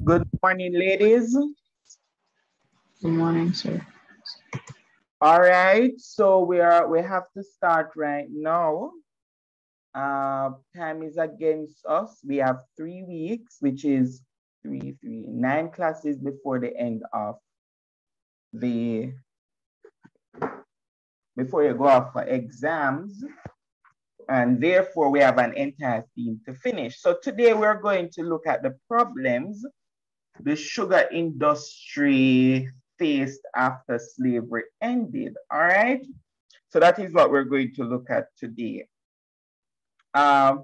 Good morning, ladies. Good morning, sir. All right, so we have to start right now. Time is against us. We have 3 weeks, which is 9 classes before the end of before you go off for exams. And therefore, we have an entire theme to finish. So today we're going to look at the problems the sugar industry faced after slavery ended. All right. So that is what we're going to look at today. So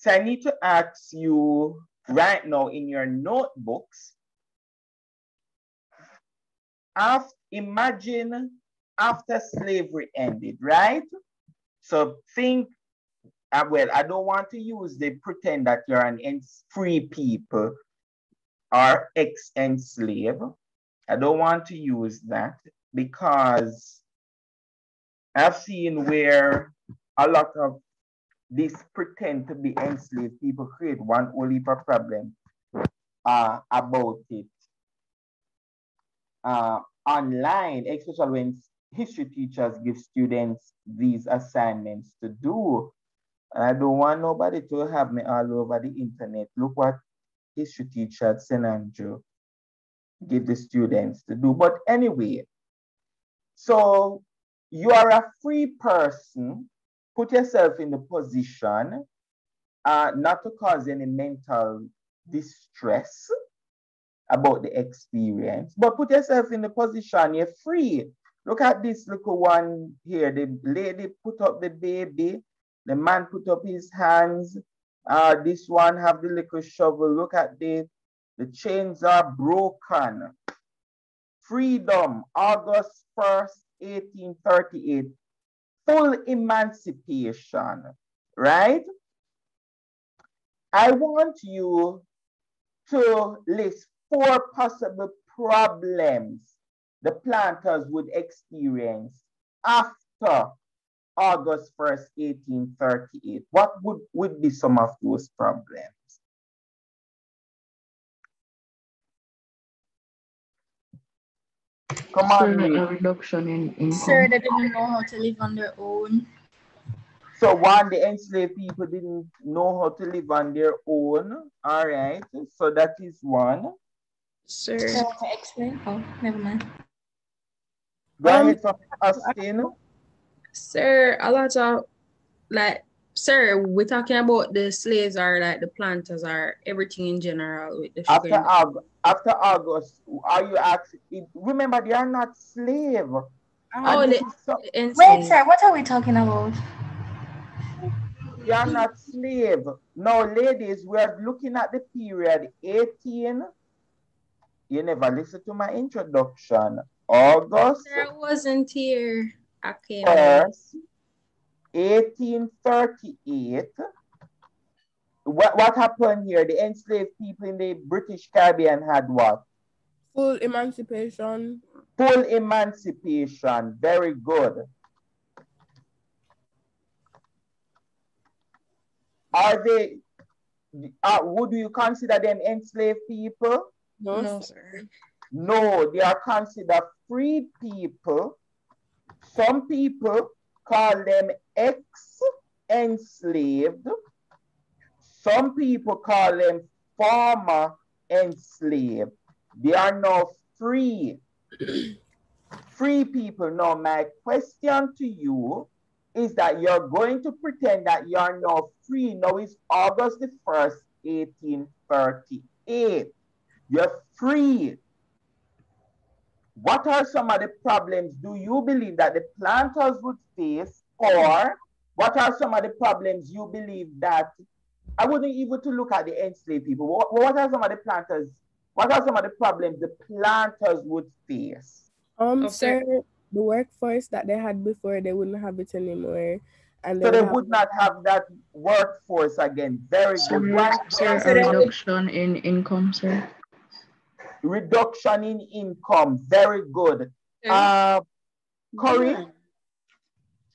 I need to ask you right now in your notebooks, imagine after slavery ended, right? So think, well, I don't want to use the pretend that you're an free people or ex-enslaved. I don't want to use that because I've seen where a lot of these pretend to be enslaved people create one whole heap of problem about it online, especially when history teachers give students these assignments to do. And I don't want nobody to have me all over the internet. Look what history teacher at St. Andrew give the students to do. But anyway, so you are a free person. Put yourself in the position not to cause any mental distress about the experience, but put yourself in the position you're free. Look at this little one here. The lady put up the baby. The man put up his hands. This one have the little shovel. Look at the chains are broken. Freedom, August 1st, 1838. Full emancipation, right? I want you to list 4 possible problems the planters would experience after August 1st, 1838. What would be some of those problems? Come on, a reduction in income. Sir, they didn't know how to live on their own. So one, the enslaved people didn't know how to live on their own. All right. So that is one. Sir, I want to explain. Oh, never mind. Go ahead, from Austin. Sir, a lot of sir, we're talking about the slaves or like the planters or everything in general with the sugar. After August, are you asking? Remember, they are not slave. Wait, sir, what are we talking about? They are not slave. No, ladies, we are looking at the period 18. You never listened to my introduction. August. Sir, I wasn't here. Okay. 1st, 1838. What happened here? The enslaved people in the British Caribbean had what? Full emancipation. Full emancipation. Very good. Are they, would you consider them enslaved people? No, sir. No, they are considered free people. Some people call them ex-enslaved. Some people call them former enslaved. They are now free. Free people. Now, my question to you is that you're going to pretend that you're now free. Now it's August the 1st, 1838. You're free. What are some of the problems do you believe that the planters would face, or what are some of the problems you believe that, I wouldn't even to look at the enslaved people, what are some of the planters, what are some of the problems the planters would face? Sir, the workforce that they had before, they wouldn't have it anymore. And so they would not have that workforce again. Very good. Sir, a reduction in income, sir. Reduction in income. Very good. Corey?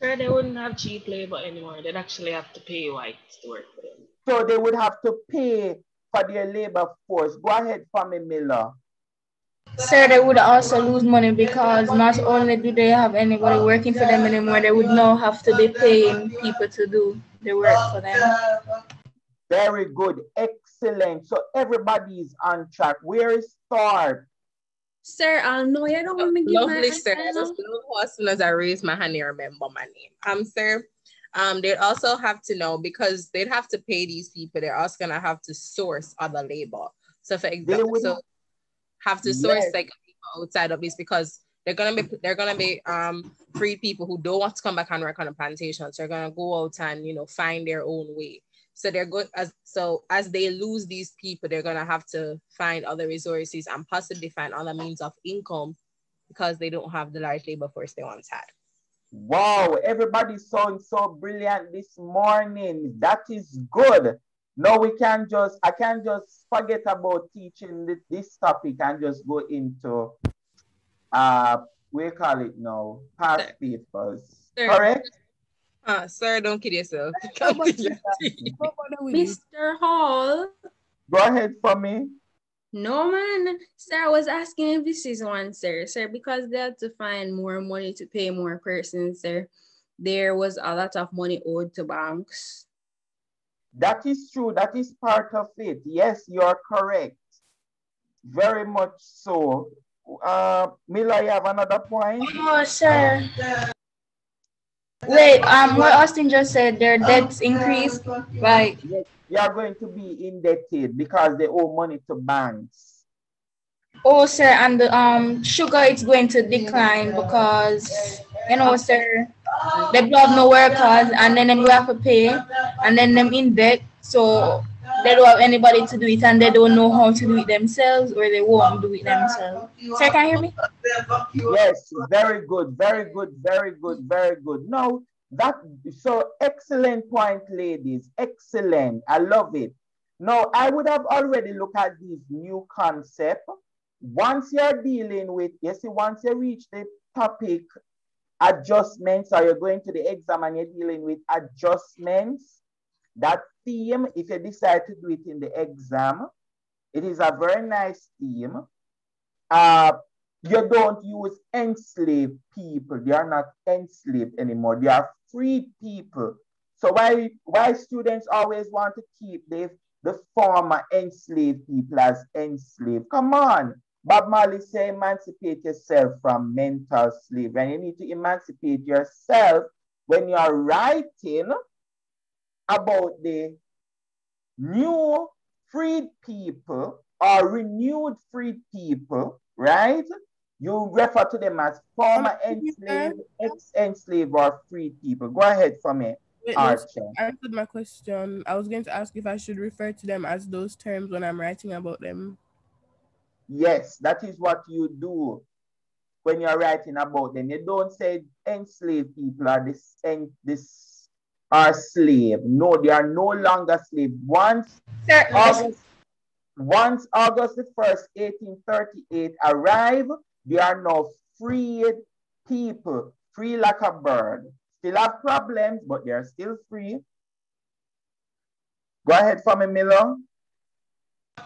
Sir, they wouldn't have cheap labor anymore. They'd actually have to pay whites to work for them. So they would have to pay for their labor force. Go ahead for me, Miller. Sir, they would also lose money because not only do they have anybody working for them anymore, they would now have to be paying people to do the work for them. Very good. Excellent. So everybody is on track. Where is Thor? Sir, I know you don't want me to give my Lovely, sir. answer, Just know as soon as I raise my hand, you remember my name. Sir, they'd also have to know, because they'd have to pay these people, they're also gonna have to source other labor. So for example, so have to source like outside of this, because they're gonna be free people who don't want to come back and work on the plantations. They're gonna go out and find their own way. So they're good as they lose these people, they're gonna have to find other resources and possibly find other means of income, because they don't have the large labor force they once had. Wow, everybody sounds so brilliant this morning. That is good. No, I can't just forget about teaching this topic and just go into we call it now past papers. Sir. Correct? Sir, don't kid yourself. Mr. Hall. Go ahead for me. No, man. Sir, I was asking if this is one, sir. Sir, because they had to find more money to pay more persons, sir. There was a lot of money owed to banks. That is true. That is part of it. Yes, you're correct. Very much so. Mila, you have another point? Oh, sir. Wait, what Austin just said, their debts increased, right? Yes, they are going to be indebted because they owe money to banks. Oh, sir, and the sugar is going to decline because, sir, they have no workers, and then we have to pay, and then them in debt, so they don't have anybody to do it, and they don't know how to do it themselves, or they won't do it themselves. Sir, can you hear me? Yes, very good, very good, very good, very good. No, so excellent point, ladies. Excellent. I love it. Now, I would have already looked at this new concept. Once you're dealing with, once you reach the topic adjustments, or you're going to the exam and you're dealing with adjustments, that theme, if you decide to do it in the exam, it is a very nice theme. You don't use enslaved people. They are not enslaved anymore. They are free people. So why students always want to keep the former enslaved people as enslaved? Come on. Bob Marley say emancipate yourself from mental slavery. And you need to emancipate yourself when you are writing about the new freed people or renewed freed people, right? You refer to them as former enslaved, ex-enslaved, or freed people. Go ahead for me, Archer. I answered my question. I was going to ask if I should refer to them as those terms when I'm writing about them. Yes, that is what you do when you're writing about them. You don't say enslaved people are this are slave. No, they are no longer slave. Once August the 1st, 1838 arrive, they are now freed people, free like a bird. Still have problems, but they are still free. Go ahead for me, Miller.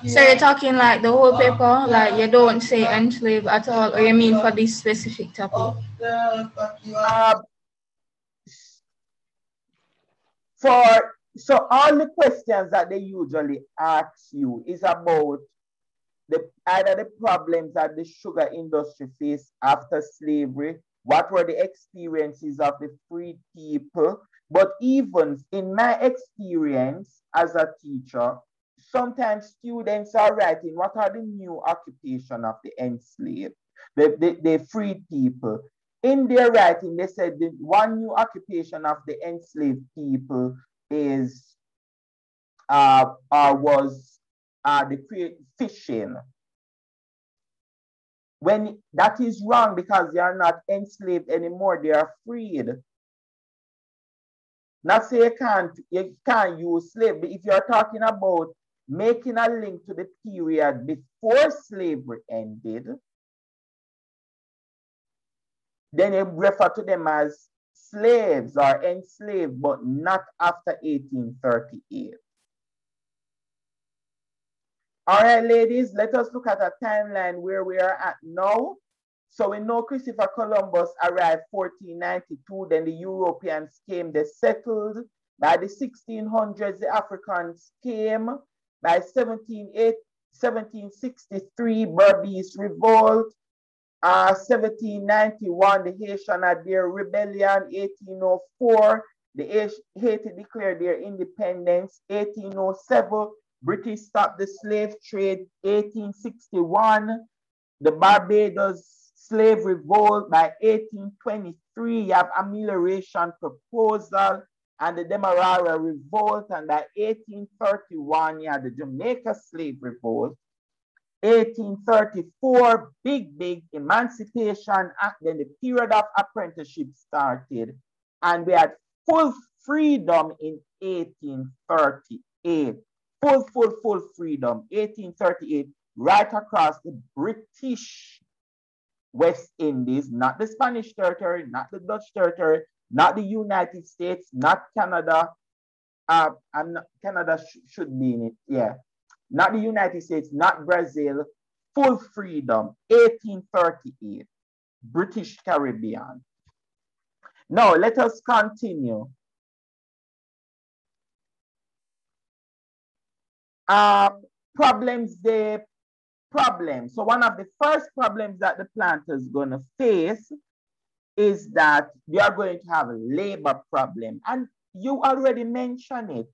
So you're talking like the whole paper, like you don't say enslave at all, or you mean for this specific topic? So all the questions that they usually ask you is about either the problems that the sugar industry faced after slavery, what were the experiences of the free people. But even in my experience as a teacher, sometimes students are writing what are the new occupation of the enslaved, the freed people. In their writing, they said the one new occupation of the enslaved people is the fishing. When that is wrong, because they are not enslaved anymore, they are freed. Not say you can't use slave, but if you're talking about making a link to the period before slavery ended, then you refer to them as slaves or enslaved, but not after 1838. All right, ladies, let us look at a timeline where we are at now. So we know Christopher Columbus arrived 1492, then the Europeans came, they settled. By the 1600s, the Africans came. By 1763, Berbice Revolt. 1791, the Haitian had their rebellion. 1804, the Haiti declared their independence. 1807, British stopped the slave trade. 1861, the Barbados slave revolt. By 1823, you have amelioration proposal and the Demerara revolt. And by 1831, you had the Jamaica slave revolt. 1834, big Emancipation Act. Then the period of apprenticeship started. And we had full freedom in 1838. Full freedom, 1838, right across the British West Indies, not the Spanish territory, not the Dutch territory, not the United States, not Canada. Canada should be in it, yeah. Not the United States, not Brazil. Full freedom, 1838, British Caribbean. Now, let us continue. Problems. So one of the first problems that the planters is going to face is that they are going to have a labor problem. And you already mentioned it,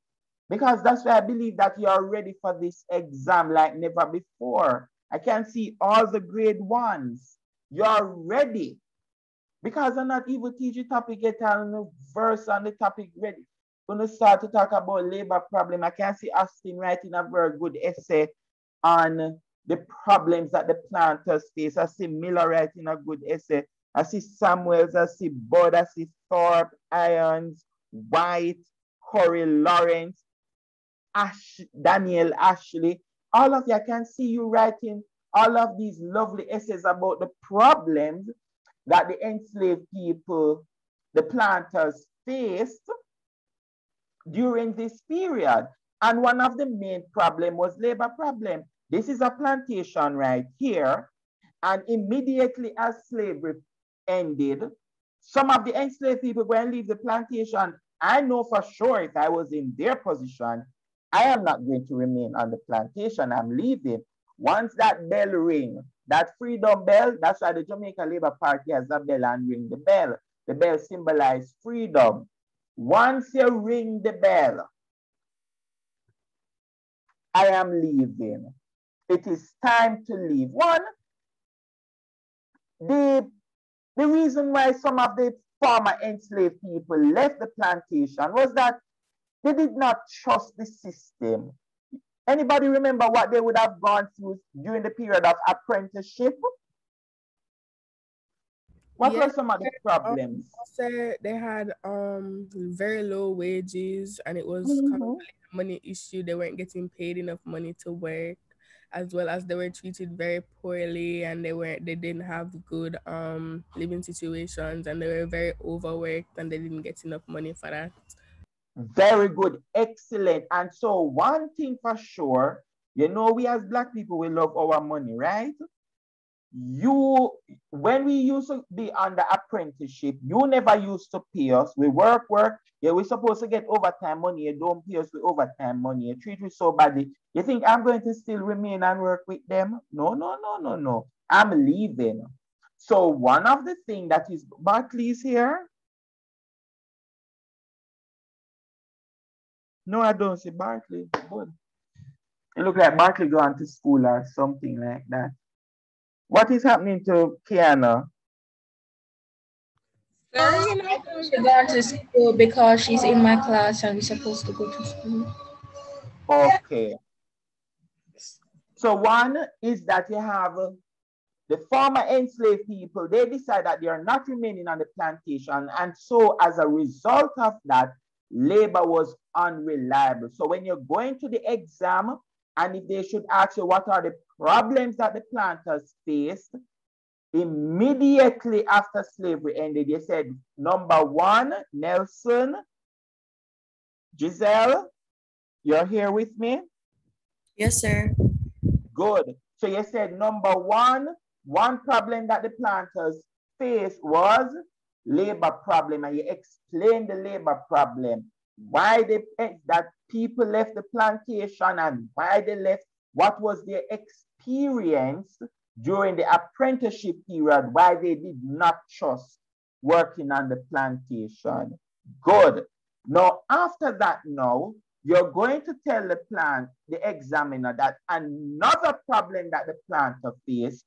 because that's why I believe that you are ready for this exam like never before. I can see all the grade ones. You are ready. Because I'm not even teaching topic yet and the verse on the topic ready. When we start to talk about labor problem, I can see Austin writing a very good essay on the problems that the planters face. I see Miller writing a good essay. I see Samuels, I see Bud, I see Thorpe, Irons, White, Corey Lawrence, Daniel Ashley. All of you, I can see you writing all of these lovely essays about the problems that the enslaved people, the planters, faced during this period. And one of the main problems was labor problem. This is a plantation right here. And immediately as slavery ended, some of the enslaved people go and leave the plantation. I know for sure if I was in their position, I am not going to remain on the plantation. I'm leaving. Once that bell ring, that freedom bell, that's why the Jamaica Labour Party has a bell and ring the bell. The bell symbolizes freedom. Once you ring the bell, I am leaving. It is time to leave. One, the reason why some of the former enslaved people left the plantation was that they did not trust the system. Anybody remember what they would have gone through during the period of apprenticeship? What were some of the problems? They had very low wages, and it was constantly a money issue. They weren't getting paid enough money to work, as well as they were treated very poorly, and they didn't have good living situations, and they were very overworked, and they didn't get enough money for that. Very good, excellent. And so one thing for sure, you know, we as Black people, we love our money, right? When we used to be under apprenticeship, you never used to pay us. We work. Yeah, we're supposed to get overtime money. You don't pay us with overtime money. You treat me so badly. You think I'm going to still remain and work with them? No. I'm leaving. So one of the things that is, Barclays here. No, I don't see Barclay. Good. It looks like Barclay going to school or something like that. What is happening to Kiana? She's going to school because she's in my class and we're supposed to go to school. Okay. So one is that you have the former enslaved people, they decide that they are not remaining on the plantation. And so as a result of that, labor was unreliable. So when you're going to the exam, and if they should ask you what are the problems that the planters faced, immediately after slavery ended, they said, number one, Nelson, Giselle, you're here with me? Yes, sir. Good. So you said number one problem that the planters faced was labor problem, and you explained the labor problem. Why that people left the plantation and why they left, what was their experience during the apprenticeship period, why they did not trust working on the plantation. Good. Now, after that now, you're going to tell the examiner that another problem that the planter faced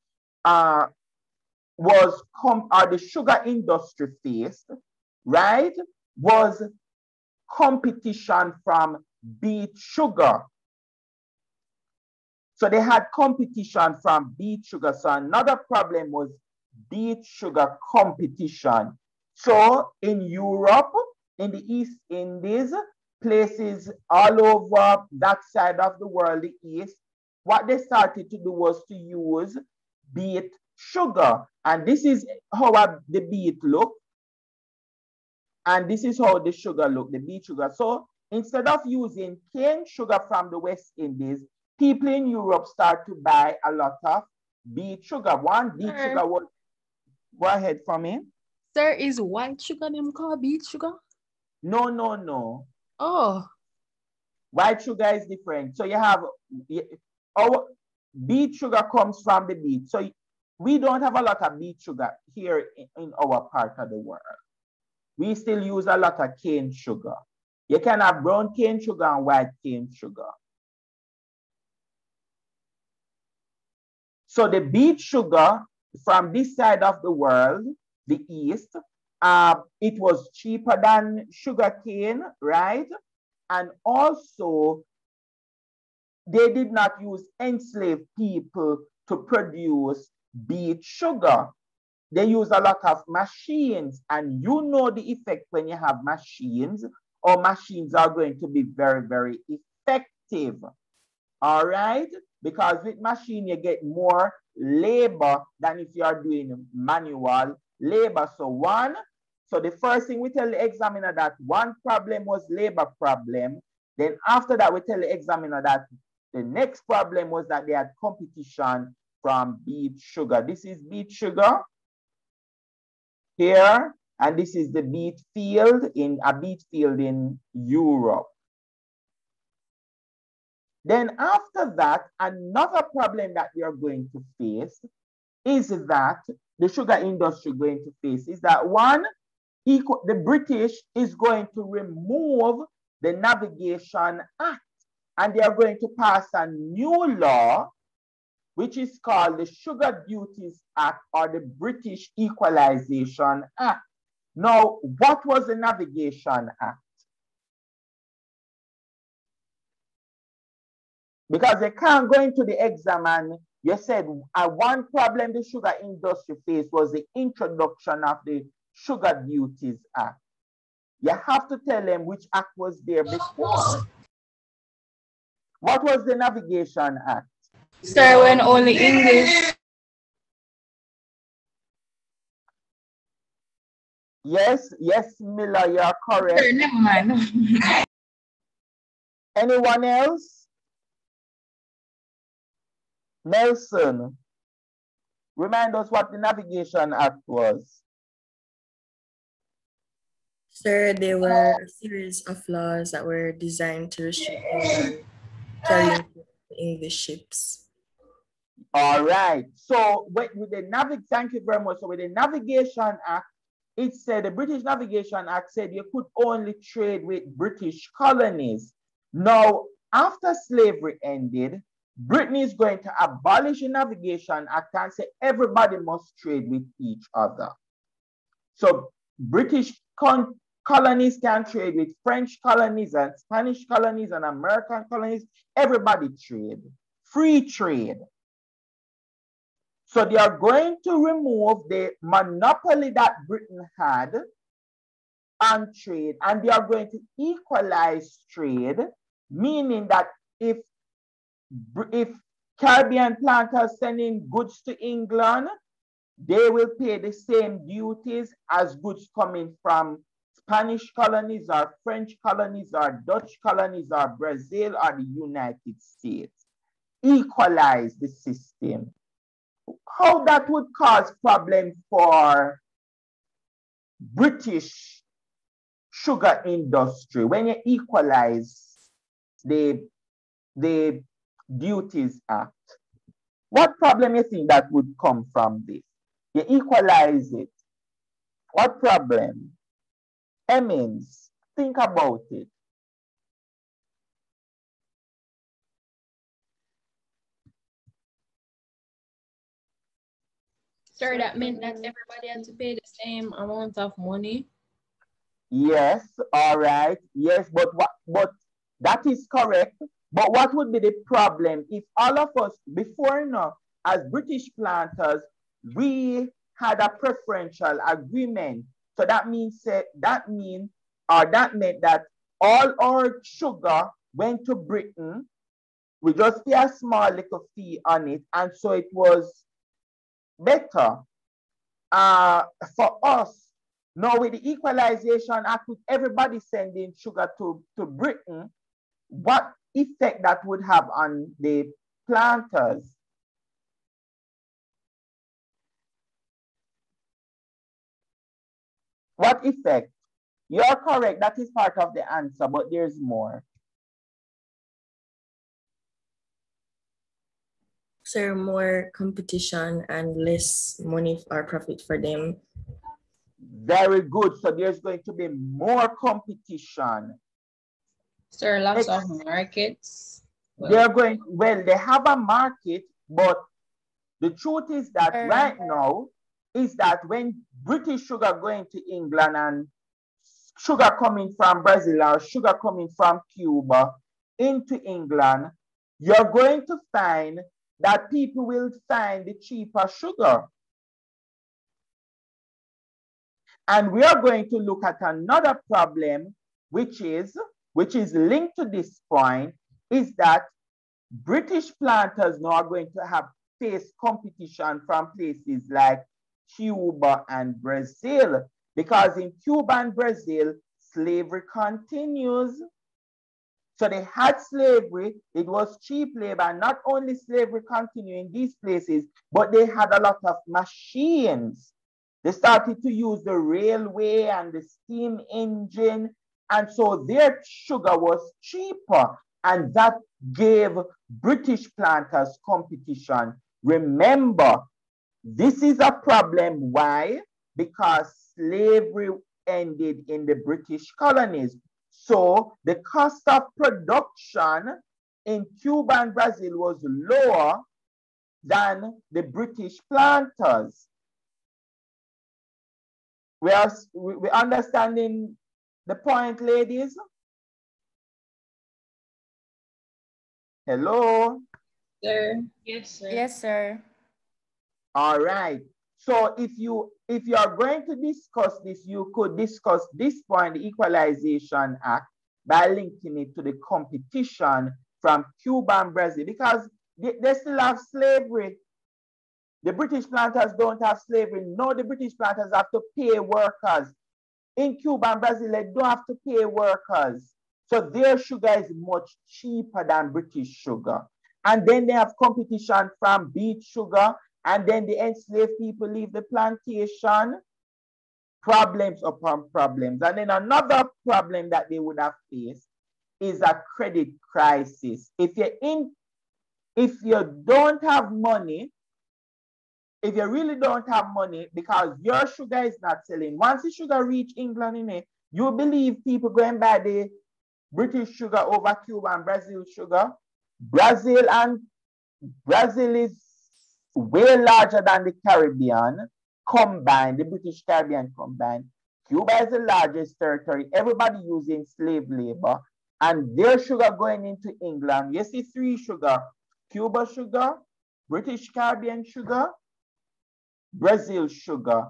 was the sugar industry faced, right? Was competition from beet sugar. So they had competition from beet sugar. So another problem was beet sugar competition. So in Europe, in the East Indies, places all over that side of the world, the East, what they started to do was to use beet sugar. And this is how the beet look. And this is how the sugar look, the beet sugar. So instead of using cane sugar from the West Indies, people in Europe start to buy a lot of beet sugar. One beet sugar was, go ahead for me. Sir, is white sugar them called beet sugar? No, no, no. Oh. White sugar is different. So you have, our beet sugar comes from the beet. So we don't have a lot of beet sugar here in our part of the world. We still use a lot of cane sugar. You can have brown cane sugar and white cane sugar. So the beet sugar from this side of the world, the East, it was cheaper than sugar cane, right? And also, they did not use enslaved people to produce beet sugar. They use a lot of machines, and you know the effect when you have machines, or machines are going to be very, very effective. All right? Because with machine, you get more labor than if you are doing manual labor. So the first thing we tell the examiner that one problem was labor problem. Then after that, we tell the examiner that the next problem was that they had competition from beet sugar. This is beet sugar here, and this is the beet field in Europe. Then after that, another problem that we are going to face is that the sugar industry is going to face is that the British is going to remove the Navigation Act, and they are going to pass a new law, which is called the Sugar Duties Act or the British Equalization Act. Now, what was the Navigation Act? Because they can't go into the exam and you said one problem the sugar industry faced was the introduction of the Sugar Duties Act. You have to tell them which act was there before. What was the Navigation Act? Sir, when only English. Yes, Miller, you are correct. Sir, never mind. Anyone else? Nelson, remind us what the Navigation Act was. Sir, there were a series of laws that were designed to restrict England carrying English ships. All right. So with the thank you very much. So with the Navigation Act, it said the British Navigation Act said you could only trade with British colonies. Now, after slavery ended, Britain is going to abolish the Navigation Act and say everybody must trade with each other. So British colonies can trade with French colonies and Spanish colonies and American colonies. Everybody trade. Free trade. So they are going to remove the monopoly that Britain had on trade, and they are going to equalize trade, meaning that if Caribbean planters send in goods to England, they will pay the same duties as goods coming from Spanish colonies or French colonies or Dutch colonies or Brazil or the United States. equalize the system. How that would cause problem for British sugar industry when you equalize the Duties Act. What problem you think that would come from this? You equalize it. What problem? Emmons, think about it. Sir, that meant that everybody had to pay the same amount of money. Yes, all right. Yes, but that is correct. But what would be the problem if all of us before now, as British planters, we had a preferential agreement? So that means that meant that all our sugar went to Britain. We just pay a small little fee on it, and so it was better for us. Now with the Equalization Act, with everybody sending sugar to Britain, what effect that would have on the planters? What effect? You're correct, that is part of the answer, but there's more. Sir, more competition and less money or profit for them. Very good. So there's going to be more competition. Sir, lots of markets. They're going, well, they have a market, but the truth is that right now is that when British sugar going to England and sugar coming from Brazil or sugar coming from Cuba into England, you're going to find that people will find the cheaper sugar. And we are going to look at another problem, which is linked to this point, is that British planters now are going to have face competition from places like Cuba and Brazil, because in Cuba and Brazil, slavery continues. So they had slavery, it was cheap labor, and not only slavery continuing in these places, but they had a lot of machines. They started to use the railway and the steam engine, and so their sugar was cheaper, and that gave British planters competition. Remember, this is a problem. Why? Because slavery ended in the British colonies. So the cost of production in Cuba and Brazil was lower than the British planters. We are understanding the point, ladies? Hello? Sir. Yes, sir. Yes, sir. All right. So if you are going to discuss this, you could discuss this point, the Equalization Act, by linking it to the competition from Cuba and Brazil, because they still have slavery. The British planters don't have slavery. No, the British planters have to pay workers. In Cuba and Brazil, they don't have to pay workers. So their sugar is much cheaper than British sugar. And then they have competition from beet sugar, and then the enslaved people leave the plantation. Problems upon problems. And then another problem that they would have faced is a credit crisis. If you don't have money, if you really don't have money because your sugar is not selling, once the sugar reach England, you believe people go and buy the British sugar over Cuba and Brazil sugar. Brazil is way larger than the Caribbean combined, the British Caribbean combined. Cuba is the largest territory, everybody using slave labor, and their sugar going into England. You see three sugar: Cuba sugar, British Caribbean sugar, Brazil sugar.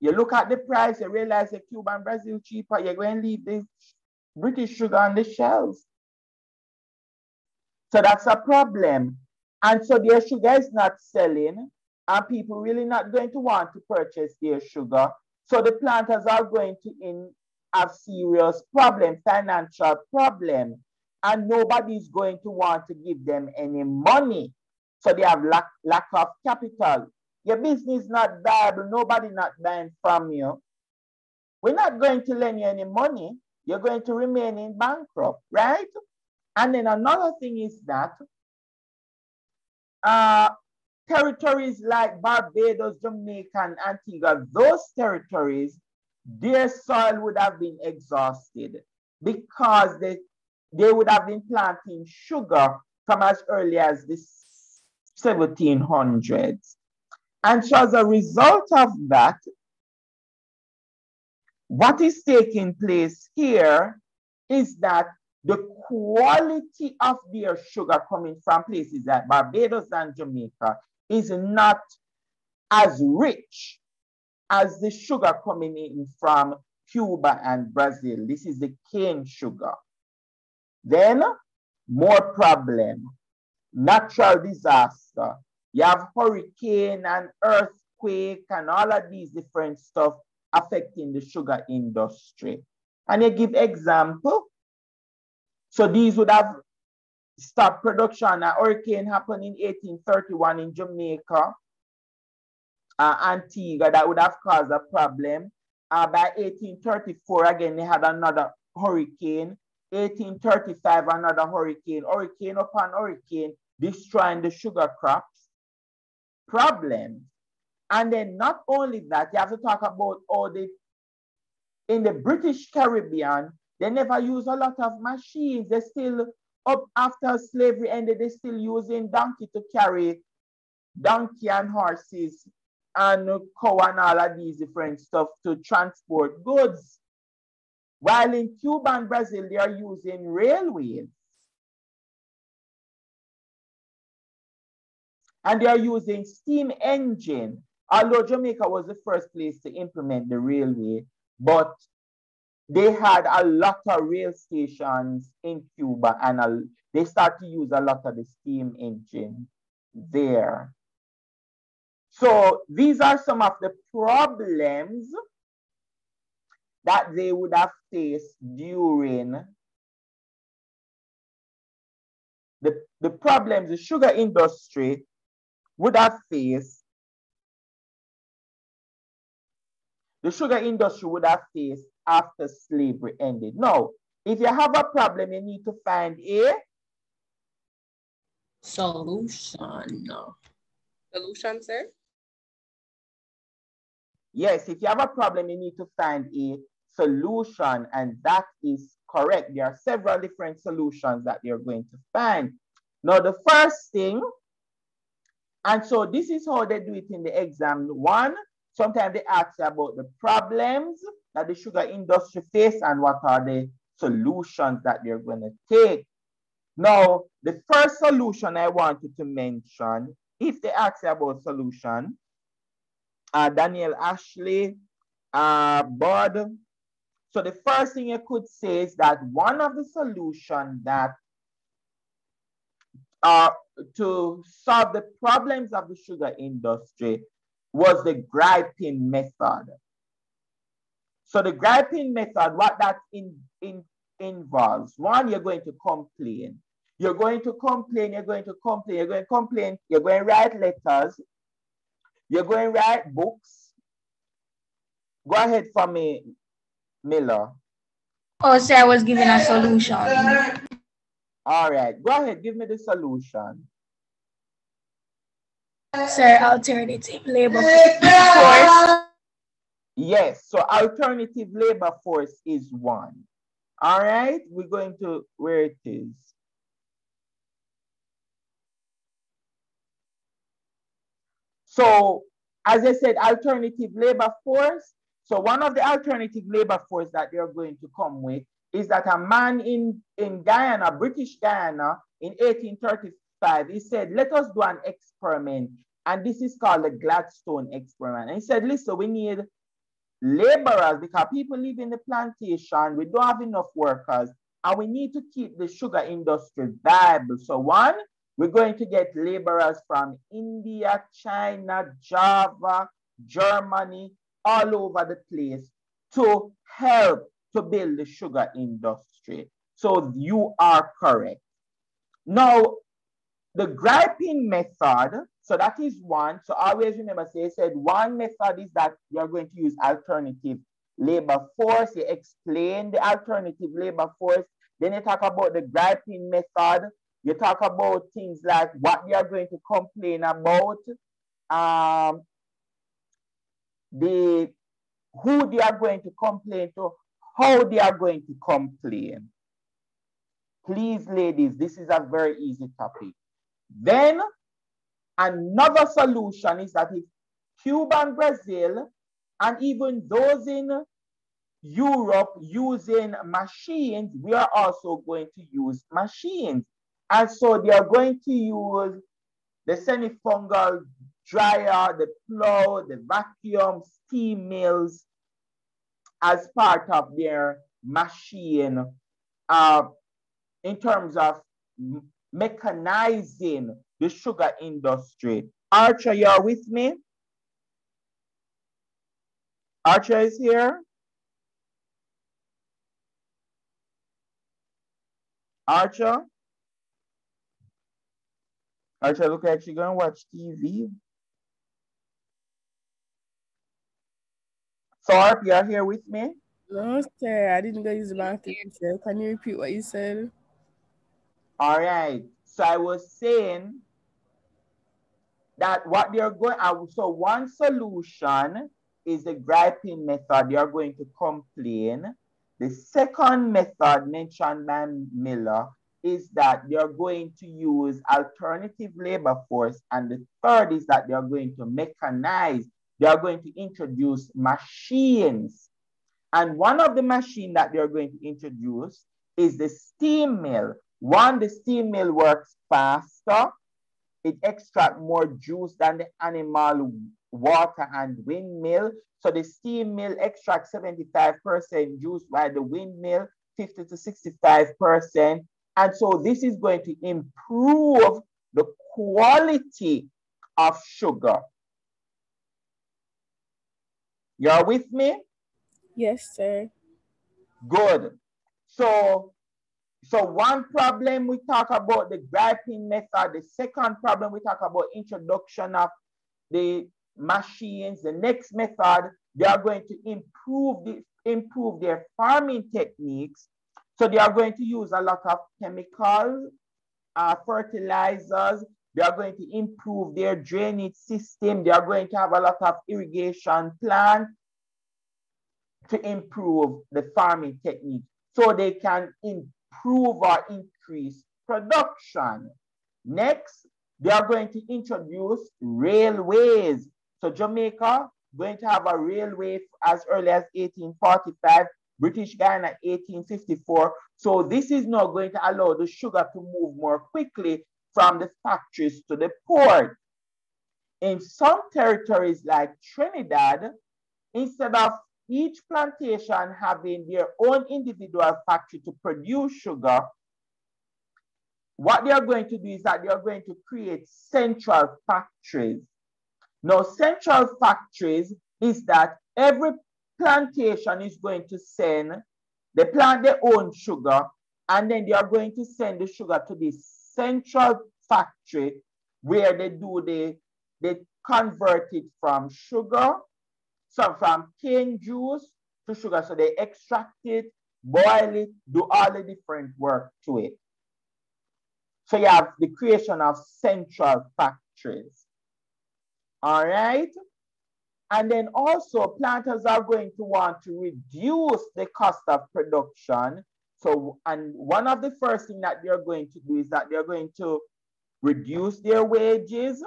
You look at the price, you realize that Cuba and Brazil cheaper, you're going to leave the British sugar on the shelves. So that's a problem. And so their sugar is not selling, and people really not going to want to purchase their sugar. So the planters are going to have serious problem, financial problem. and nobody's going to want to give them any money. So they have lack of capital. Your business not viable, nobody not buying from you. We're not going to lend you any money. You're going to remain in bankrupt, right? And then another thing is that territories like Barbados, Jamaica, and Antigua, those territories, their soil would have been exhausted because they would have been planting sugar from as early as the 1700s. And so as a result of that, what is taking place here is that the quality of their sugar coming from places like Barbados and Jamaica is not as rich as the sugar coming in from Cuba and Brazil. This is the cane sugar. Then, more problem, natural disaster. You have hurricane and earthquake and all of these different stuff affecting the sugar industry. And you give example. So these would have stopped production. A hurricane happened in 1831 in Jamaica, Antigua, that would have caused a problem. By 1834, again, they had another hurricane. 1835, another hurricane. Hurricane upon hurricane, destroying the sugar crops. Problems. And then not only that, you have to talk about all in the British Caribbean, they never use a lot of machines. They still, up after slavery ended, they still using donkey to carry donkey and horses and cow and all of these different stuff to transport goods. While in Cuba and Brazil, they are using railways. And they are using steam engine. Although Jamaica was the first place to implement the railway, but they had a lot of rail stations in Cuba and they start to use a lot of the steam engine there. So these are some of the problems that they would have faced during the problems the sugar industry would have faced. The sugar industry would have faced after slavery ended. Now, if you have a problem, you need to find a solution. Solution, sir? Yes, if you have a problem, you need to find a solution, and that is correct. There are several different solutions that you're going to find. Now, the first thing, and so this is how they do it in the exam. One, sometimes they ask you about the problems that the sugar industry face and what are the solutions that they're going to take. Now, the first solution I wanted to mention, if they ask you about solution, Daniel, Ashley, Bud. So the first thing you could say is that one of the solutions that to solve the problems of the sugar industry was the griping method. So the griping method, what that involves, one, you're going to complain. You're going to complain, you're going to complain, you're going to complain, you're going to write letters, you're going to write books. Go ahead for me, Miller. Oh, sir, I was giving a solution. All right, go ahead, give me the solution. Sir, alternative labor force. Yes, so alternative labor force is one. All right, we're going to where it is. So, as I said, alternative labor force. So one of the alternative labor force that they're going to come with is that a man in Guyana, British Guyana, in 1835, he said, let us do an experiment. And this is called the Gladstone experiment. And he said, listen, we need laborers because people live in the plantation. We don't have enough workers. And we need to keep the sugar industry viable. So one, we're going to get laborers from India, China, Java, Germany, all over the place to help to build the sugar industry. So you are correct. Now, the griping method, so that is one. So always remember, say, said one method is that you're going to use alternative labor force. You explain the alternative labor force. Then you talk about the griping method. You talk about things like what they are going to complain about, who they are going to complain to, how they are going to complain. Please, ladies, this is a very easy topic. Then another solution is that if Cuba and Brazil and even those in Europe using machines, we are also going to use machines. And so they are going to use the semi-fungal dryer, the plow, the vacuum, steam mills as part of their machine in terms of mechanizing the sugar industry. Archer, you're with me? Archer is here? Archer? Archer, look like she's gonna watch TV. Sarp, you're here with me? No, sir, I didn't go use the bathroom, sir. Can you repeat what you said? All right. So I was saying that what they're going, so one solution is the griping method. They are going to complain. The second method mentioned by Miller is that they are going to use alternative labor force. And the third is that they are going to mechanize. They are going to introduce machines. And one of the machines that they're going to introduce is the steam mill. One, the steam mill works faster. It extracts more juice than the animal water and windmill. So the steam mill extracts 75% juice, while the windmill 50 to 65%. And so this is going to improve the quality of sugar. You're with me? Yes, sir. Good. So one problem we talk about the griping method. The second problem we talk about introduction of the machines. The next method, they are going to improve their farming techniques. So they are going to use a lot of chemicals, fertilizers. They are going to improve their drainage system. They are going to have a lot of irrigation plants to improve the farming technique so they can improve or increase production. Next, they are going to introduce railways. So Jamaica going to have a railway as early as 1845, British Guiana 1854. So this is now going to allow the sugar to move more quickly from the factories to the port. In some territories like Trinidad, instead of each plantation having their own individual factory to produce sugar, what they are going to do is that they are going to create central factories. Now, central factories is that every plantation is going to send, they plant their own sugar, and then they are going to send the sugar to this central factory where they convert it from sugar, so from cane juice to sugar. So they extract it, boil it, do all the different work to it. So you have the creation of central factories. All right. And then also planters are going to want to reduce the cost of production. So, and one of the first things that they're going to do is that they're going to reduce their wages.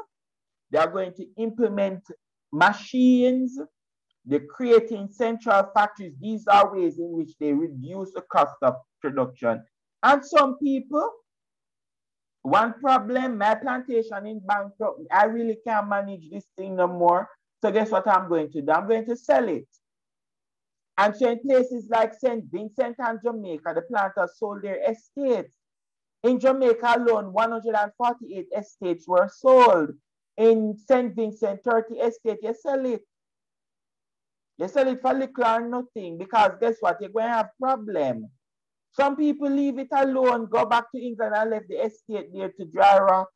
They're going to implement machines. They're creating central factories. These are ways in which they reduce the cost of production. And some people, one problem, my plantation in bankrupt, I really can't manage this thing no more. So guess what I'm going to do? I'm going to sell it. And so in places like St. Vincent and Jamaica, the planters sold their estates. In Jamaica alone, 148 estates were sold. In St. Vincent, 30 estates, you sell it. You sell it for little or nothing because guess what? You're going to have problem. Some people leave it alone, go back to England and left the estate there to dry rot.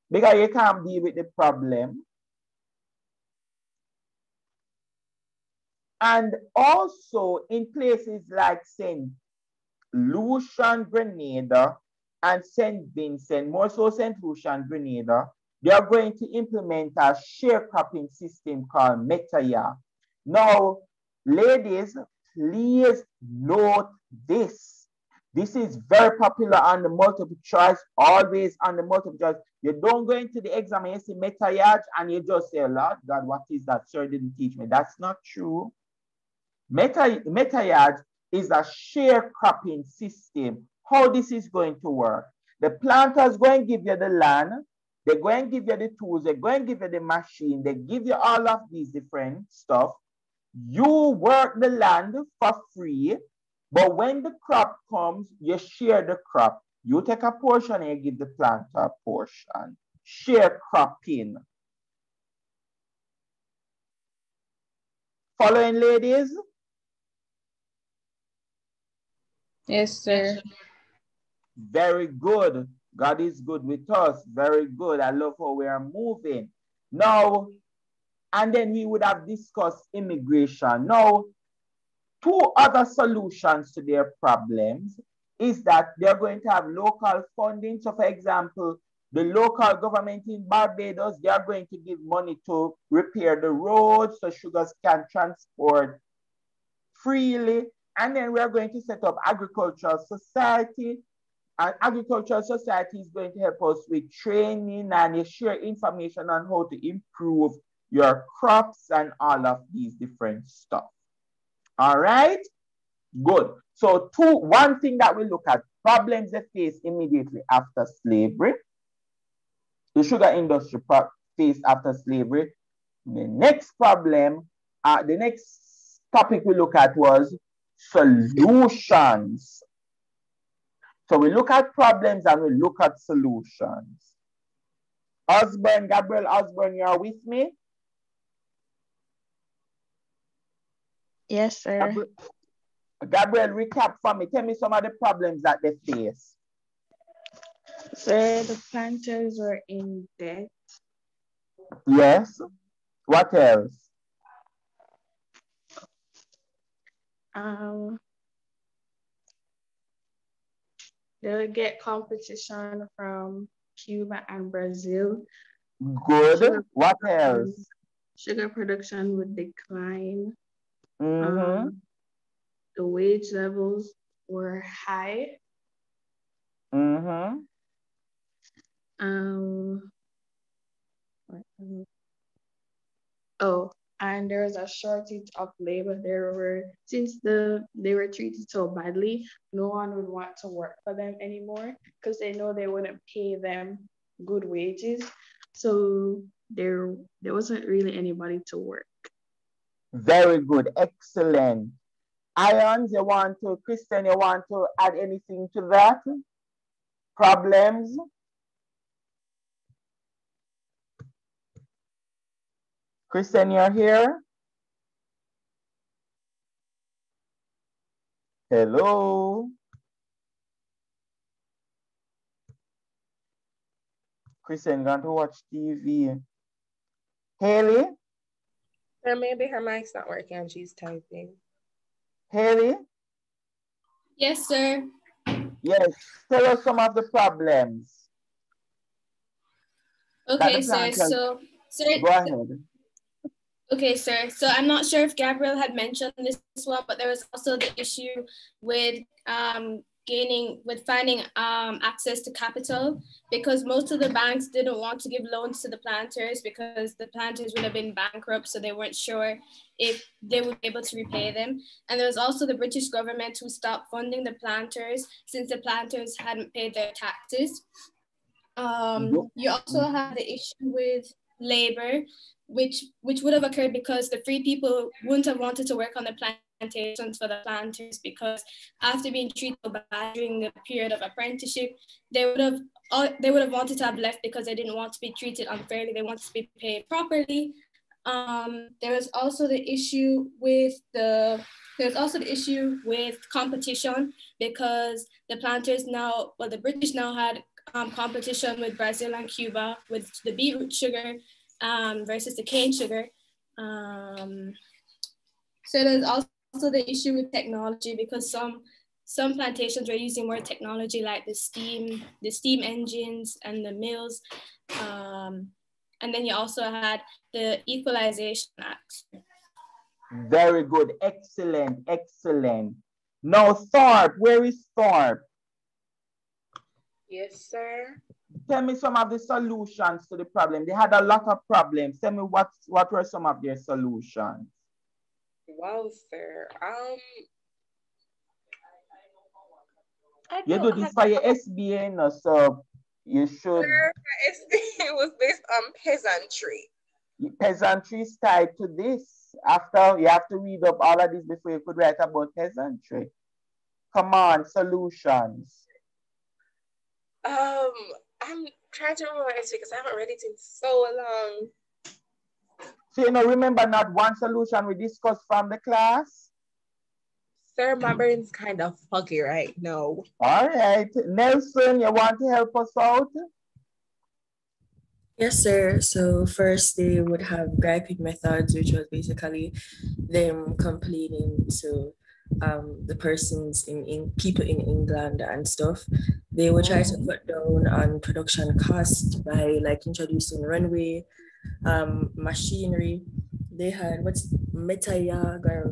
Because you can't deal with the problem. And also in places like St. Lucian, Grenada, and St. Vincent, more so St. Lucian, Grenada, they are going to implement a sharecropping system called Methylate. Now, ladies, please note this. This is very popular on the multiple choice, always on the multiple choice. You don't go into the exam and you see Methylate and you just say, Lord God, what is that? Sir didn't teach me. That's not true. Methylate is a sharecropping system. How this is going to work? The planters going to give you the land, they're going to give you the tools, they're going to give you the machine, they give you all of these different stuff. You work the land for free, but when the crop comes, you share the crop. You take a portion and you give the planter a portion. Sharecropping. Following, ladies? Yes, sir. Very good. God is good with us. Very good. I love how we are moving. Now, and then we would have discussed immigration. Now, two other solutions to their problems is that they're going to have local funding. So, for example, the local government in Barbados, they are going to give money to repair the roads so sugars can transport freely. And then we're going to set up agricultural society. And agricultural society is going to help us with training and share information on how to improve your crops and all of these different stuff. All right, good. So one thing that we look at, problems they face immediately after slavery. The sugar industry faced after slavery. The next problem, the next topic we look at was solutions. So we look at problems and we look at solutions. Osborne, Gabriel Osborne, you are with me? Yes, sir. Gabriel, recap for me. Tell me some of the problems that they face. So the planters were in debt. Yes. What else? They would get competition from Cuba and Brazil. Good. What else? Sugar production would decline. Mm-hmm. The wage levels were high. Mm-hmm. And there was a shortage of labor. Since they were treated so badly, no one would want to work for them anymore because they know they wouldn't pay them good wages. So there wasn't really anybody to work. Very good. Excellent. Irons, Christian, you want to add anything to that? Problems? Christian, you're here? Hello? Christian, going to watch TV. Haley? Or maybe her mic's not working and she's typing. Haley? Yes, sir. Yes, tell us some of the problems. Okay, sir. So, go ahead. Okay, sir. So I'm not sure if Gabriel had mentioned this one, but there was also the issue with finding access to capital, because most of the banks didn't want to give loans to the planters because the planters would have been bankrupt, so they weren't sure if they would be able to repay them. And there was also the British government who stopped funding the planters since the planters hadn't paid their taxes. You also have the issue with labor, which would have occurred because the free people wouldn't have wanted to work on the plantations for the planters, because after being treated bad during the period of apprenticeship, they would have wanted to have left because they didn't want to be treated unfairly. They wanted to be paid properly. There was also the issue with competition, because the planters now, well, the British now had competition with Brazil and Cuba with the beetroot sugar versus the cane sugar. So there's also the issue with technology, because some plantations were using more technology like the steam engines and the mills. And then you also had the Equalization Act. Very good. Excellent. Excellent. Now, Thorpe, where is Thorpe? Yes, sir. Tell me some of the solutions to the problem. They had a lot of problems. Tell me what were some of their solutions? Wow, sir. You do this for your SBA, no, so you should. Sir, it was based on peasantry. Peasantry is tied to this. After you have to read up all of this before you could write about peasantry. Come on, solutions. I'm trying to remember it because I haven't read it in so long. So you know, remember not one solution we discussed from the class? Sir, my brain's kind of foggy right now. All right. Nelson, you want to help us out? Yes, sir. So first they would have griping methods, which was basically them complaining to the persons in people in England and stuff. They would try to cut down on production cost by like introducing runway, machinery. They had what's Metayag or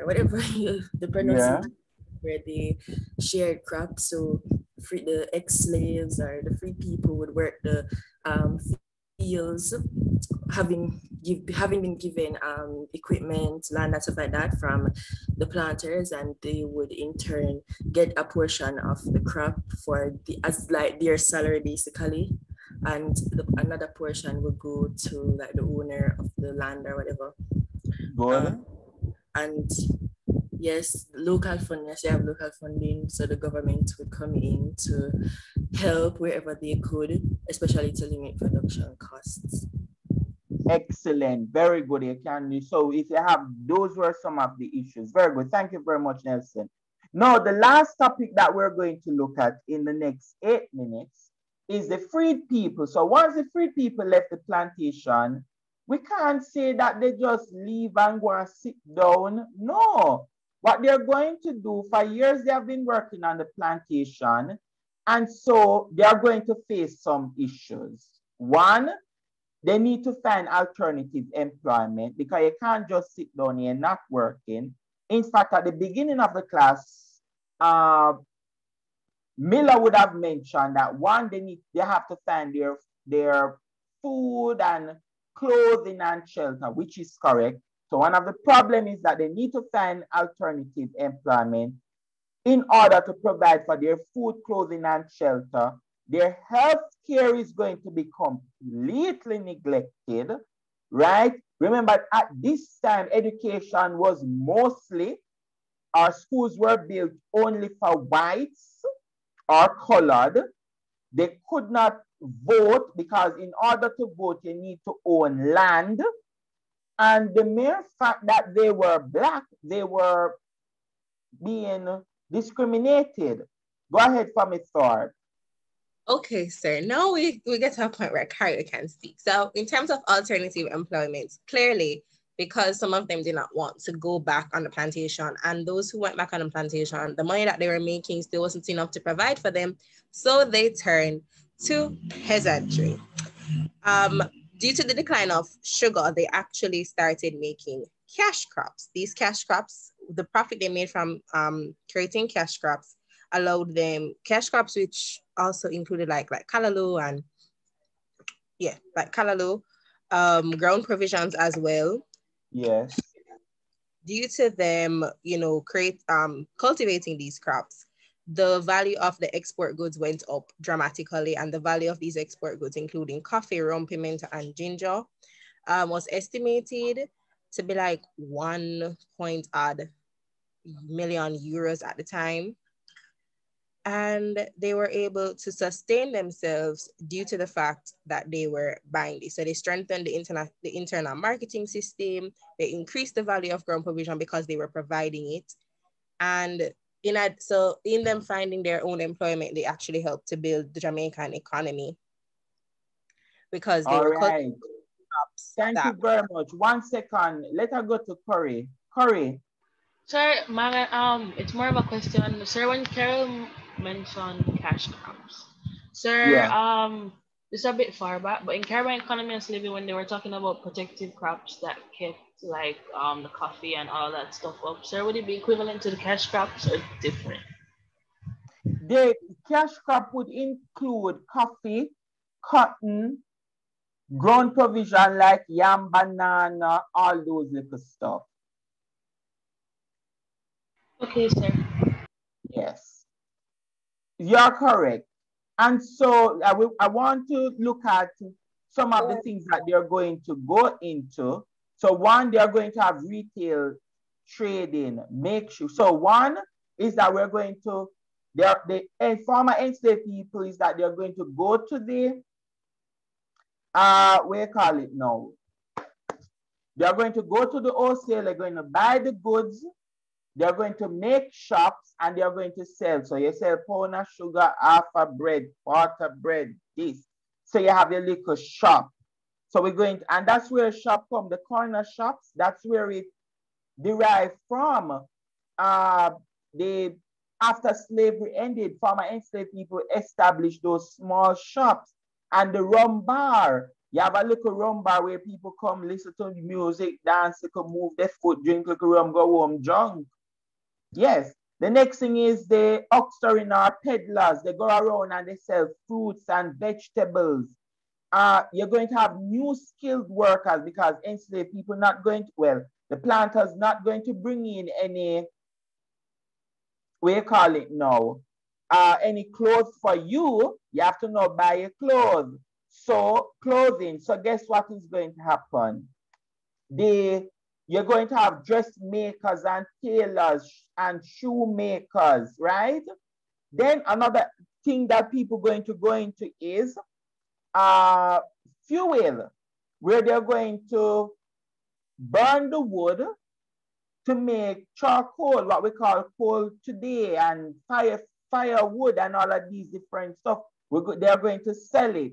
whatever the pronunciation, where they shared crops. So the ex-slaves or the free people would work the fields, having been given equipment, land, and stuff like that from the planters, and they would in turn get a portion of the crop for as like their salary basically, and another portion would go to like the owner of the land or whatever. Good. And yes, local funding. Yes, you have local funding, so the government would come in to help wherever they could, especially to limit production costs. Excellent. Very good. You can. So if you have, those were some of the issues. Very good. Thank you very much, Nelson. Now, the last topic that we're going to look at in the next 8 minutes is the freed people. So once the freed people left the plantation, we can't say that they just leave and go and sit down. No. What they're going to do, for years they have been working on the plantation, and so they are going to face some issues. One, they need to find alternative employment, because you can't just sit down here not working. In fact, at the beginning of the class, Miller would have mentioned that one, they have to find their food and clothing and shelter, which is correct. So one of the problems is that they need to find alternative employment in order to provide for their food, clothing, and shelter. Their health care is going to be completely neglected, right? Remember, at this time, education was mostly, our schools were built only for whites or colored. They could not vote, because in order to vote, you need to own land. And the mere fact that they were Black, they were being discriminated. Go ahead, Fami Thorpe. Okay, sir. Now we get to a point where Carrie can speak. So in terms of alternative employment, clearly, because some of them did not want to go back on the plantation, and those who went back on the plantation, the money that they were making still wasn't enough to provide for them. So they turned to peasantry. Due to the decline of sugar, they actually started making cash crops. These cash crops, the profit they made from creating cash crops, allowed them cash crops, which also included like callaloo and ground provisions as well. Yes. Due to them, cultivating these crops, the value of the export goods went up dramatically, and the value of these export goods, including coffee, rum, pimento, and ginger, was estimated to be like 1 point odd million euros at the time. and they were able to sustain themselves due to the fact that they were buying this. So they strengthened the internal marketing system. They increased the value of ground provision because they were providing it. And so in them finding their own employment, they actually helped to build the Jamaican economy because they were right. Thank you very much. 1 second. Let her go to Curry. Curry. Sir, it's more of a question. Sir, when Carol mentioned cash crops, sir, Yeah. this is a bit far back, but in Caribbean economy and slavery, when they were talking about protective crops that kept like the coffee and all that stuff up, sir, would it be equivalent to the cash crops or different? The cash crop would include coffee, cotton, ground provision like yam, banana, all those little stuff. Okay, sir. Yes, you're correct. And so I want to look at some of the things that they're going to go into. So one, they're going to have retail trading, make sure. So one is that we're going to, the former enslaved people is that they're going to go to the, what you call it now? They're going to go to the wholesale, they're going to buy the goods, they're going to make shops and they're going to sell. So you sell pound of sugar, half a bread, quarter bread, this. So you have your little shop. So we're going to, and that's where shop come, the corner shops, that's where it derived from. After slavery ended, former enslaved people established those small shops and the rum bar. You have a little rum bar where people come listen to music, dance, they can move their foot, drink little rum, go home drunk. Yes. The next thing is the huckstering or peddlers. They go around and they sell fruits and vegetables. You're going to have new skilled workers because enslaved people not going to, well, the planters not going to bring in any, what you call it now, any clothes for you. You have to now buy your clothes. So clothing. So guess what is going to happen? You're going to have dressmakers and tailors and shoemakers, right? Then another thing that people going to go into is fuel, where they're going to burn the wood to make charcoal, what we call coal today, and firewood and all of these different stuff. They're going to sell it.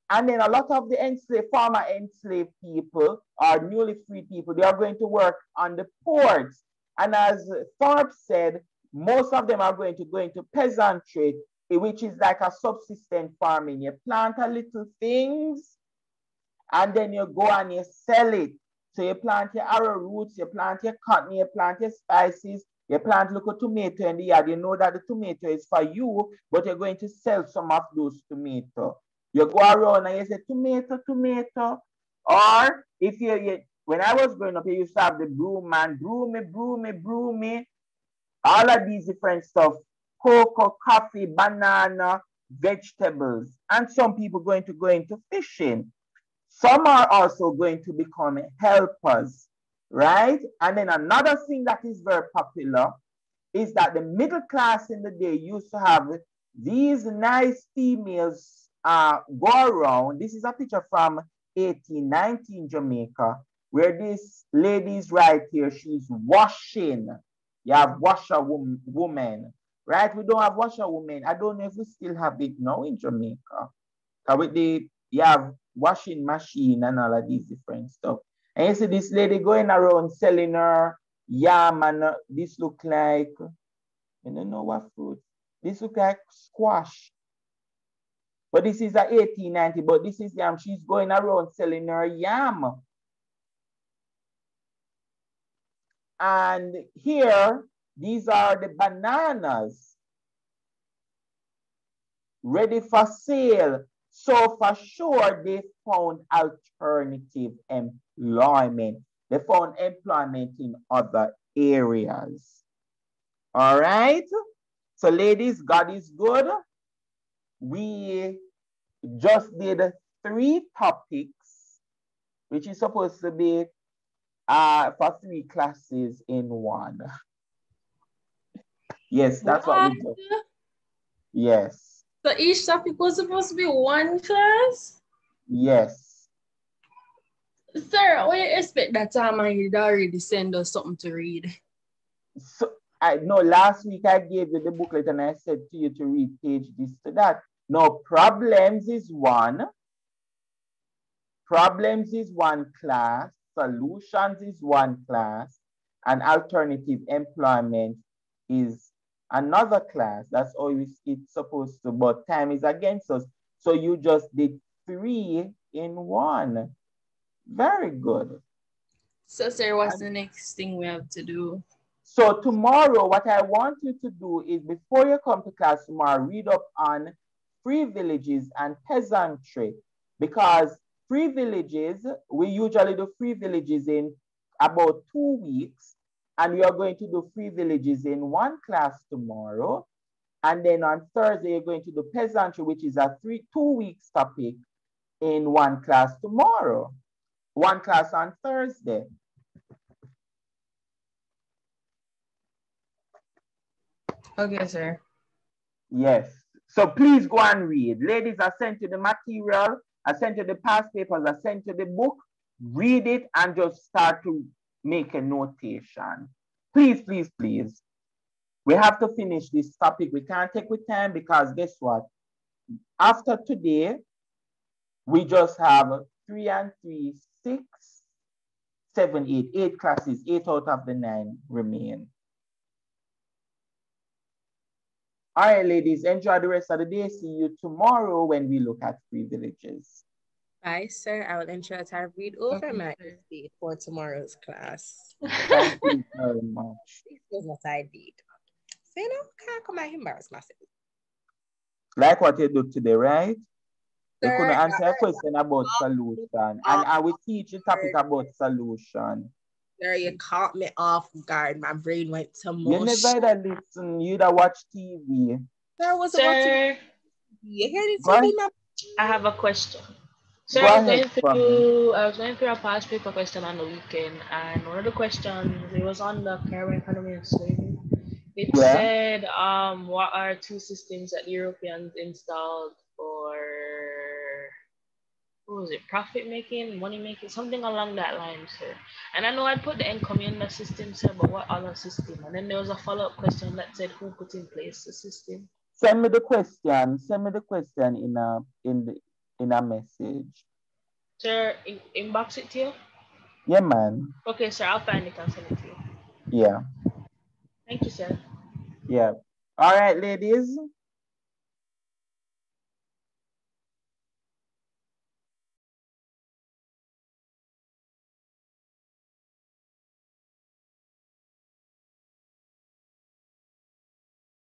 And then a lot of the former enslaved people or newly freed people, they are going to work on the ports. And as Thorpe said, most of them are going to go into peasantry, which is like a subsistence farming. You plant a little things and then you go and you sell it. So you plant your arrowroots, you plant your cotton, you plant your spices, you plant little tomato in the yard. You know that the tomato is for you, but you're going to sell some of those tomatoes. You go around and you say, tomato, tomato. Or if when I was growing up, you used to have the broom man, broomy. All of these different stuff, cocoa, coffee, banana, vegetables. And some people going to go into fishing. Some are also going to become helpers, right? And then another thing that is very popular is that the middle class in the day used to have these nice females go around. This is a picture from 1819 Jamaica, where this lady is right here. She's washing. You have washer woman, right? We don't have washer woman. I don't know if we still have it now in Jamaica. You have washing machine and all of these different stuff. And you see this lady going around selling her yam and this look like, I don't know what fruit. This look like squash. But this is a 1890, but this is yam. She's going around selling her yam. And here, these are the bananas ready for sale. So for sure, they found alternative employment. They found employment in other areas. All right. So ladies, God is good. We just did 3 topics, which is supposed to be for 3 classes in one. Yes, that's what we do. Yes. So each topic was supposed to be one class? Yes. Sir, what you expect that time and you'd already send us something to read? So I know last week I gave you the booklet and I said to you to read page this to that. No, problems is one. Problems is one class. Solutions is one class. And alternative employment is another class. That's all it's supposed to, but time is against us. So you just did 3 in 1. Very good. So, sir, what's the next thing we have to do? So tomorrow, what I want you to do is before you come to class tomorrow, read up on free villages and peasantry, because free villages, we usually do free villages in about 2 weeks, and we are going to do free villages in 1 class tomorrow. And then on Thursday, you're going to do peasantry, which is a 2 weeks topic in 1 class tomorrow, 1 class on Thursday. Okay, sir. Yes. So please go and read. Ladies, I sent you the material. I sent you the past papers. I sent you the book. Read it and just start to make a notation. Please, please, please. We have to finish this topic. We can't take with time because guess what? After today, we just have 3 and 3, 6, 7, 8. 8 classes. 8 out of the 9 remain. All right, ladies, enjoy the rest of the day. See you tomorrow when we look at free villages. Bye, sir. I will ensure that I read over my essay for tomorrow's class. Thank you very much. This was what I did. So, you know, can't come and embarrass myself. Like what you do today, right? You Sir, couldn't answer a question about solution. And I will teach the topic about solution. Sir, you caught me off guard. My brain went to mush. You never had to listen. You'd have watch TV. Sir, you hear the TV? I have a question. So I was going through a past paper question on the weekend, and one of the questions, it was on the Caribbean economy and slavery. It said, what are 2 systems that Europeans installed for, what was it, profit making, money making, something along that line, sir. And I know I put the encomienda system, sir, but what other system? And then there was a follow-up question that said, who put in place the system? Send me the question. Send me the question in a message. Sir, inbox it to you? Yeah, man. Okay, sir, I'll find it and send it to you. Yeah. Thank you, sir. Yeah. All right, ladies.